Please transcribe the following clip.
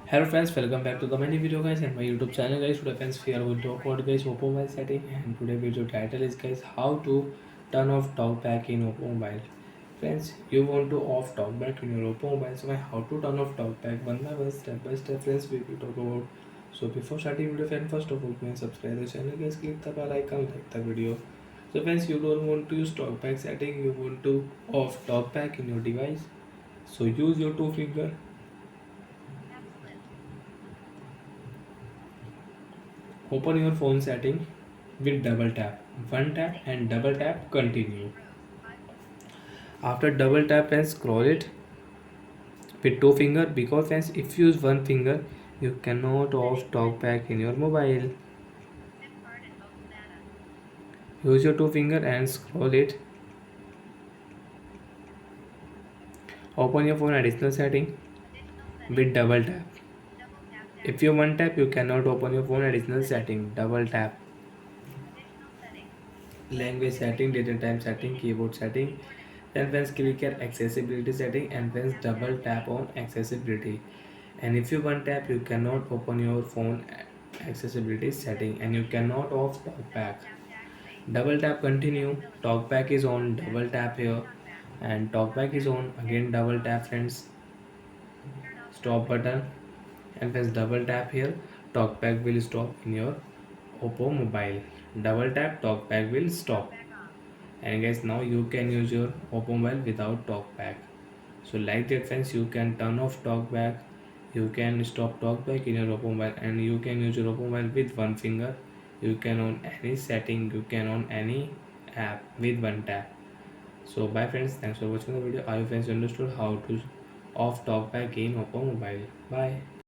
Hello friends, welcome back to the many video guys and my YouTube channel guys. Today friends we are going to talk about guys Oppo mobile setting, and today video title is guys how to turn off talkback in Oppo mobile. Friends, you want to off talkback in your Oppo mobile, so how to turn off talkback one by step friends we will talk about. So before starting video friends, first of all please subscribe the channel guys, click the bell icon, like the video. So friends, you don't want to use talkback setting, you want to off talkback in your device. So use your two finger. Open your phone setting with double tap. One tap and double tap continue. After double tap and scroll it with two finger, because friends if you use one finger you cannot off talkback in your mobile. Use your two finger and scroll it. Open your phone additional setting with double tap. If you one tap you cannot open your phone additional setting. Double tap. Language setting, date and time setting, keyboard setting. Then friends click here accessibility setting and friends double tap on accessibility. And if you one tap you cannot open your phone accessibility setting and you cannot off talkback. Double tap continue. Talkback is on. Double tap here and talkback is on. Again double tap friends. Stop button and press double tap here. Talkback will stop in your Oppo mobile. Double tap talkback will stop. And guys now you can use your Oppo mobile without talkback. So like that friends, you can turn off talkback, you can stop talkback in your Oppo mobile, and you can use your Oppo mobile with one finger. You can on any setting, you can on any app with one tap. So bye friends, thanks for watching the video. I hope friends understood how to off talkback in Oppo mobile. Bye.